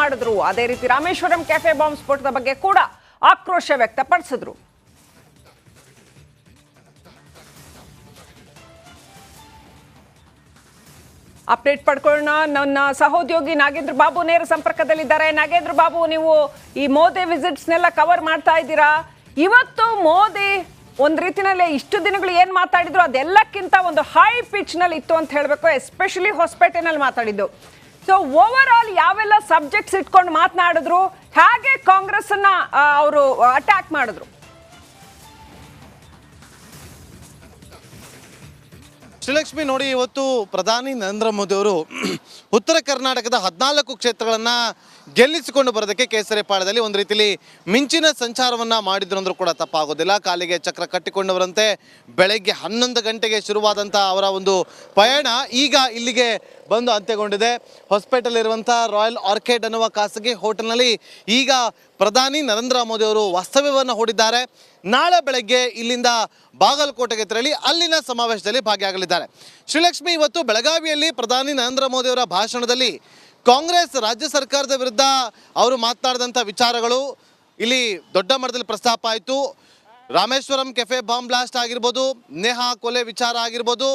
ಮಾಡಿದ್ರು. ಅದೇ ರೀತಿ ರಾಮೇಶ್ವರಂ ಕೆಫೆ ಬಾಂಬ್ ಸ್ಫೋಟದ ಬಗ್ಗೆ ಕೂಡ ಆಕ್ರೋಶ ವ್ಯಕ್ತಪಡಿಸಿದ್ರು. ಅಪ್ಡೇಟ್ ಪಡ್ಕೊಳ್ಳೋಣ. ನನ್ನ ಸಹೋದ್ಯೋಗಿ ನಾಗೇಂದ್ರ ಬಾಬು ನೇರ ಸಂಪರ್ಕದಲ್ಲಿದ್ದಾರೆ. ನಾಗೇಂದ್ರ ಬಾಬು, ನೀವು ಈ ಮೋದಿ ವಿಸಿಟ್ಸ್ನೆಲ್ಲ ಕವರ್ ಮಾಡ್ತಾ ಇದ್ದೀರಾ. ಇವತ್ತು ಮೋದಿ ಒಂದು ರೀತಿಯಲ್ಲಿ ಇಷ್ಟು ದಿನಗಳು ಏನು ಮಾತಾಡಿದ್ರು ಅದೆಲ್ಲಕ್ಕಿಂತ ಒಂದು ಹೈ ಪಿಚ್ ನಲ್ಲಿ ಇತ್ತು ಅಂತ ಹೇಳಬೇಕು. ಎಸ್ಪೆಷಲಿ ಹೊಸಪೇಟೆನಲ್ಲಿ ಮಾತಾಡಿದ್ದು. ಸೊ ಓವರ್ ಆಲ್ ಯಾವೆಲ್ಲ ಸಬ್ಜೆಕ್ಟ್ಸ್ ಇಟ್ಕೊಂಡು ಮಾತನಾಡಿದ್ರು, ಹೇಗೆ ಕಾಂಗ್ರೆಸ್ ಅನ್ನ ಅವರು ಅಟ್ಯಾಕ್ ಮಾಡಿದ್ರು? ಶ್ರೀಲಕ್ಷ್ಮಿ, ನೋಡಿ, ಇವತ್ತು ಪ್ರಧಾನಿ ನರೇಂದ್ರ ಮೋದಿ ಅವರು ಉತ್ತರ ಕರ್ನಾಟಕದ 14 ಕ್ಷೇತ್ರಗಳನ್ನು ಗೆಲ್ಲಿಸಿಕೊಂಡು ಬರೋದಕ್ಕೆ ಕೇಸರಿಪಾಳ್ಯದಲ್ಲಿ ಒಂದು ರೀತಿಯಲ್ಲಿ ಮಿಂಚಿನ ಸಂಚಾರವನ್ನು ಮಾಡಿದ್ರು ಅಂದರೂ ಕೂಡ ತಪ್ಪಾಗೋದಿಲ್ಲ. ಕಾಲಿಗೆ ಚಕ್ರ ಕಟ್ಟಿಕೊಂಡವರಂತೆ ಬೆಳಗ್ಗೆ 11 ಗಂಟೆಗೆ ಶುರುವಾದಂಥ ಅವರ ಒಂದು ಪಯಣ ಈಗ ಇಲ್ಲಿಗೆ ಬಂದು ಅಂತ್ಯಗೊಂಡಿದೆ. ಹೊಸಪೇಟೆಯಲ್ಲಿರುವಂಥ ರಾಯಲ್ ಆರ್ಕಿಡ್ ಅನ್ನುವ ಖಾಸಗಿ ಹೋಟೆಲ್ನಲ್ಲಿ ಈಗ ಪ್ರಧಾನಿ ನರೇಂದ್ರ ಮೋದಿ ಅವರು ವಾಸ್ತವ್ಯವನ್ನು ಹೂಡಿದ್ದಾರೆ. ನಾಳೆ ಬೆಳಗ್ಗೆ ಇಲ್ಲಿಂದ ಬಾಗಲಕೋಟೆಗೆ ತೆರಳಿ ಅಲ್ಲಿನ ಸಮಾವೇಶದಲ್ಲಿ ಭಾಗಿಯಾಗಲಿದ್ದಾರೆ. ಶ್ರೀಲಕ್ಷ್ಮಿ, ಇವತ್ತು ಬೆಳಗಾವಿಯಲ್ಲಿ ಪ್ರಧಾನಿ ನರೇಂದ್ರ ಮೋದಿ ಅವರ ಭಾಷಣದಲ್ಲಿ ಕಾಂಗ್ರೆಸ್ ರಾಜ್ಯ ಸರ್ಕಾರದ ವಿರುದ್ಧ ಅವರು ಮಾತನಾಡಿದಂಥ ವಿಚಾರಗಳು ಇಲ್ಲಿ ದೊಡ್ಡ ಮಟ್ಟದಲ್ಲಿ ಪ್ರಸ್ತಾಪ ಆಯಿತು. ರಾಮೇಶ್ವರಂ ಕೆಫೆ ಬಾಂಬ್ ಬ್ಲಾಸ್ಟ್ ಆಗಿರ್ಬೋದು, ನೇಹಾ ಕೊಲೆ ವಿಚಾರ ಆಗಿರ್ಬೋದು,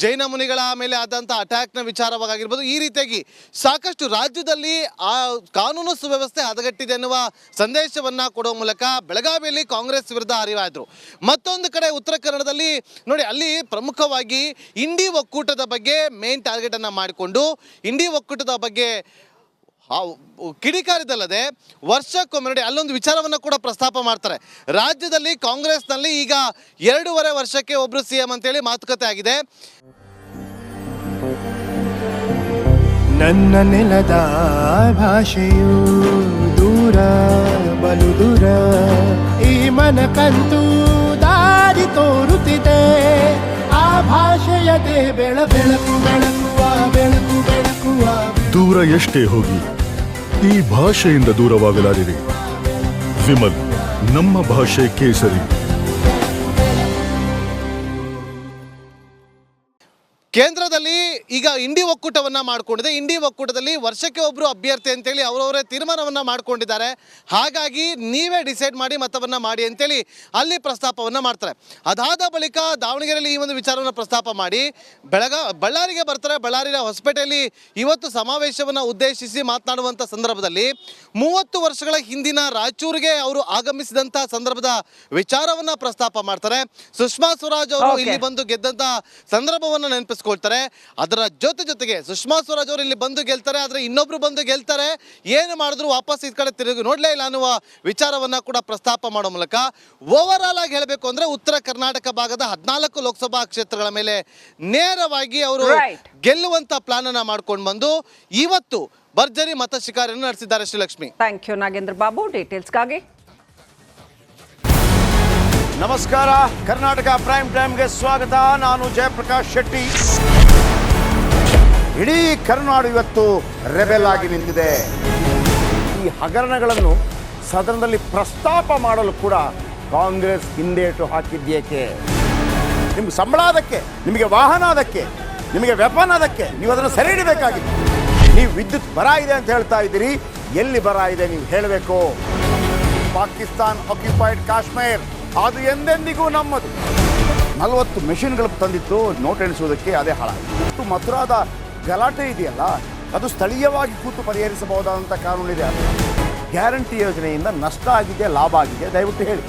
ಜೈನ ಮುನಿಗಳ ಮೇಲೆ ಆದಂಥ ಅಟ್ಯಾಕ್ನ ವಿಚಾರವಾಗಿರ್ಬೋದು, ಈ ರೀತಿಯಾಗಿ ಸಾಕಷ್ಟು ರಾಜ್ಯದಲ್ಲಿ ಆ ಕಾನೂನು ಸುವ್ಯವಸ್ಥೆ ಹದಗೆಟ್ಟಿದೆ ಎನ್ನುವ ಸಂದೇಶವನ್ನು ಕೊಡುವ ಮೂಲಕ ಬೆಳಗಾವಿಯಲ್ಲಿ ಕಾಂಗ್ರೆಸ್ ವಿರುದ್ಧ ಹರಿವಾದರು. ಮತ್ತೊಂದು ಕಡೆ ಉತ್ತರ ಕನ್ನಡದಲ್ಲಿ ನೋಡಿ, ಅಲ್ಲಿ ಪ್ರಮುಖವಾಗಿ ಇಂಡಿ ಒಕ್ಕೂಟದ ಬಗ್ಗೆ ಮೇನ್ ಟಾರ್ಗೆಟನ್ನು ಮಾಡಿಕೊಂಡು ಇಂಡಿ ಒಕ್ಕೂಟದ ಬಗ್ಗೆ ಕಿಡಿಕಾರಿದಲ್ಲದೆ ವರ್ಷಕ್ಕೊಮ್ಮೆ ನೋಡಿ ಅಲ್ಲೊಂದು ವಿಚಾರವನ್ನು ಕೂಡ ಪ್ರಸ್ತಾಪ ಮಾಡ್ತಾರೆ. ರಾಜ್ಯದಲ್ಲಿ ಕಾಂಗ್ರೆಸ್ನಲ್ಲಿ ಈಗ 2.5 ವರ್ಷಕ್ಕೆ ಒಬ್ರು ಸಿಎಂ ಅಂತೇಳಿ ಮಾತುಕತೆ ಆಗಿದೆ. ನನ್ನ ನೆಲದ ಭಾಷೆಯು ದೂರ ಬಲು ದೂರ, ಈ ಮನಕಂತೂ ದಾರಿ ತೋರುತ್ತಿದೆ. ಆ ಭಾಷೆಯದೇ ಬೆಳಕು ಬೆಳಕುವ ಬೆಳಕು ಬೆಳಕುವ. ದೂರ ಎಷ್ಟೇ ಹೋಗಿ ಈ ಭಾಷೆಯಿಂದ ದೂರವಾಗಲಾರಿರಿ. ವಿಮಲ್, ನಮ್ಮ ಭಾಷೆ ಕೇಸರಿ. ಕೇಂದ್ರದಲ್ಲಿ ಈಗ ಇಂಡಿ ಒಕ್ಕೂಟವನ್ನು ಮಾಡಿಕೊಂಡಿದೆ. ಇಂಡಿ ಒಕ್ಕೂಟದಲ್ಲಿ ವರ್ಷಕ್ಕೆ ಒಬ್ಬರು ಅಭ್ಯರ್ಥಿ ಅಂತೇಳಿ ಅವರವರೇ ತೀರ್ಮಾನವನ್ನು ಮಾಡಿಕೊಂಡಿದ್ದಾರೆ. ಹಾಗಾಗಿ ನೀವೇ ಡಿಸೈಡ್ ಮಾಡಿ ಮತವನ್ನು ಮಾಡಿ ಅಂತೇಳಿ ಅಲ್ಲಿ ಪ್ರಸ್ತಾಪವನ್ನು ಮಾಡ್ತಾರೆ. ಅದಾದ ಬಳಿಕ ದಾವಣಗೆರೆಯಲ್ಲಿ ಈ ಒಂದು ವಿಚಾರವನ್ನು ಪ್ರಸ್ತಾಪ ಮಾಡಿ ಬಳ್ಳಾರಿಗೆ ಬರ್ತಾರೆ. ಬಳ್ಳಾರಿಯ ಹೊಸಪೇಟೆಯಲ್ಲಿ ಇವತ್ತು ಸಮಾವೇಶವನ್ನು ಉದ್ದೇಶಿಸಿ ಮಾತನಾಡುವಂಥ ಸಂದರ್ಭದಲ್ಲಿ 30 ವರ್ಷಗಳ ಹಿಂದಿನ ರಾಯಚೂರಿಗೆ ಅವರು ಆಗಮಿಸಿದಂಥ ಸಂದರ್ಭದ ವಿಚಾರವನ್ನು ಪ್ರಸ್ತಾಪ ಮಾಡ್ತಾರೆ. ಸುಷ್ಮಾ ಸ್ವರಾಜ್ ಅವರು ಇಲ್ಲಿ ಬಂದು ಗೆದ್ದಂಥ ಸಂದರ್ಭವನ್ನು ನೆನಪಿಸ್ಕೊಳ್ತಾರೆ. ಅದರ ಜೊತೆಗೆ ಸುಷ್ಮಾ ಸ್ವರಾಜ್ ಅವರು ಇಲ್ಲಿ ಬಂದು ಗೆಲ್ತಾರೆ, ಆದರೆ ಇನ್ನೊಬ್ರು ಬಂದು ಗೆಲ್ತಾರೆ, ಏನು ಮಾಡಿದ್ರು ವಾಪಸ್ ಈ ಕಡೆ ತಿರುಗಿ ನೋಡಲೇ ಇಲ್ಲ ಅನ್ನುವ ವಿಚಾರವನ್ನ ಕೂಡ ಪ್ರಸ್ತಾಪ ಮಾಡೋ ಮೂಲಕ ಓವರ್ ಆಲ್ ಆಗಿ ಹೇಳಬೇಕು ಅಂದ್ರೆ ಉತ್ತರ ಕರ್ನಾಟಕ ಭಾಗದ 14 ಲೋಕಸಭಾ ಕ್ಷೇತ್ರಗಳ ಮೇಲೆ ನೇರವಾಗಿ ಅವರು ಗೆಲ್ಲುವಂತ ಪ್ಲಾನ್ ಅನ್ನ ಮಾಡ್ಕೊಂಡು ಬಂದು ಇವತ್ತು ಭರ್ಜರಿ ಮತ ಶಿಕಾರಿಯನ್ನು ನಡೆಸಿದ್ದಾರೆ. ಶ್ರೀಲಕ್ಷ್ಮಿ, ಥ್ಯಾಂಕ್ ಯು ನಾಗೇಂದ್ರ ಬಾಬು ಡೀಟೇಲ್ಸ್ಗಾಗಿ. ನಮಸ್ಕಾರ, ಕರ್ನಾಟಕ ಪ್ರೈಮ್ ಟೈಮ್ಗೆ ಸ್ವಾಗತ. ನಾನು ಜಯಪ್ರಕಾಶ್ ಶೆಟ್ಟಿ. ಇಡೀ ಕರ್ನಾಡು ಇವತ್ತು ರೆಬೆಲ್ ಆಗಿ ನಿಂತಿದೆ. ಈ ಹಗರಣಗಳನ್ನು ಸದನದಲ್ಲಿ ಪ್ರಸ್ತಾಪ ಮಾಡಲು ಕೂಡ ಕಾಂಗ್ರೆಸ್ ಹಿಂದೇಟು ಹಾಕಿದ್ದೇಕೆ? ನಿಮ್ಗೆ ಸಂಬಳ ಅದಕ್ಕೆ, ನಿಮಗೆ ವಾಹನ ಅದಕ್ಕೆ, ನಿಮಗೆ ವೆಪನ್ ಅದಕ್ಕೆ, ನೀವು ಅದನ್ನು ಸೆರೆ ಹಿಡಬೇಕಾಗಿತ್ತು. ನೀವು ವಿದ್ಯುತ್ ಬರ ಇದೆ ಅಂತ ಹೇಳ್ತಾ ಇದ್ದೀರಿ, ಎಲ್ಲಿ ಬರ ಇದೆ ನೀವು ಹೇಳಬೇಕು. ಪಾಕಿಸ್ತಾನ್ ಆಕ್ಯುಪೈಡ್ ಕಾಶ್ಮೀರ್ ಅದು ಎಂದೆಂದಿಗೂ ನಮ್ಮದು. 40 ಮೆಷಿನ್ಗಳು ತಂದಿತ್ತು ನೋಟ್ ಎಣಿಸುವುದಕ್ಕೆ, ಅದೇ ಹಾಳಾಯಿತು. ಮಥುರಾದ ಗಲಾಟೆ ಇದೆಯಲ್ಲ, ಅದು ಸ್ಥಳೀಯವಾಗಿ ಕೂತು ಪರಿಹರಿಸಬಹುದಾದಂಥ ಕಾನೂನಿದೆ. ಗ್ಯಾರಂಟಿ ಯೋಜನೆಯಿಂದ ನಷ್ಟ ಆಗಿದೆ, ಲಾಭ ಆಗಿದೆ, ದಯವಿಟ್ಟು ಹೇಳಿ.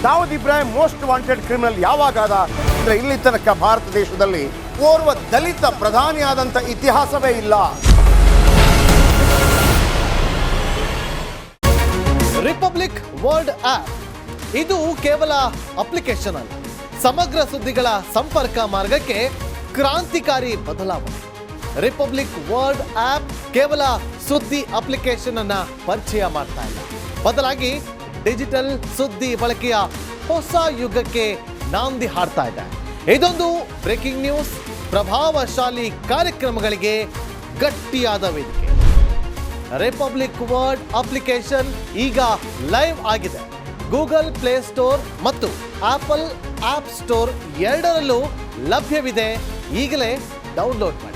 Dawood Ibrahim most wanted criminal ಯಾವಾಗಾದ ಅಂದರೆ ಇಲ್ಲಿ ತನಕ ಭಾರತ ದೇಶದಲ್ಲಿ ಓರ್ವ ದಲಿತ ಪ್ರಧಾನಿಯಾದಂಥ ಇತಿಹಾಸವೇ ಇಲ್ಲ. ರಿಪಬ್ಲಿಕ್ ವರ್ಲ್ಡ್ ಆಪ್ ಇದು ಕೇವಲ ಅಪ್ಲಿಕೇಶನ್ ಅಲ್ಲ, ಸಮಗ್ರ ಸುದ್ದಿಗಳ ಸಂಪರ್ಕ ಮಾರ್ಗಕ್ಕೆ ಕ್ರಾಂತಿಕಾರಿ ಬದಲಾವಣೆ. ರಿಪಬ್ಲಿಕ್ ವರ್ಲ್ಡ್ ಆಪ್ ಕೇವಲ ಸುದ್ದಿ ಅಪ್ಲಿಕೇಶನ್ ಅನ್ನ ಪರಿಚಯ ಮಾಡ್ತಾ ಇಲ್ಲ, ಬದಲಾಗಿ ಡಿಜಿಟಲ್ ಸುದ್ದಿ ಬಳಕೆಯ ಹೊಸ ಯುಗಕ್ಕೆ ನಾಂದಿ ಹಾಡ್ತಾ ಇದೆ. ಇದೊಂದು ಬ್ರೇಕಿಂಗ್ ನ್ಯೂಸ್, ಪ್ರಭಾವಶಾಲಿ ಕಾರ್ಯಕ್ರಮಗಳಿಗೆ ಗಟ್ಟಿಯಾದ ವೇದಿಕೆ. ರಿಪಬ್ಲಿಕ್ ವರ್ಲ್ಡ್ ಅಪ್ಲಿಕೇಶನ್ ಈಗ ಲೈವ್ ಆಗಿದೆ. ಗೂಗಲ್ ಪ್ಲೇ ಸ್ಟೋರ್ ಮತ್ತು ಆಪಲ್ ಆಪ್ ಸ್ಟೋರ್ ಎರಡರಲ್ಲೂ ಲಭ್ಯವಿದೆ. ಈಗಲೇ ಡೌನ್ಲೋಡ್ ಮಾಡಿ.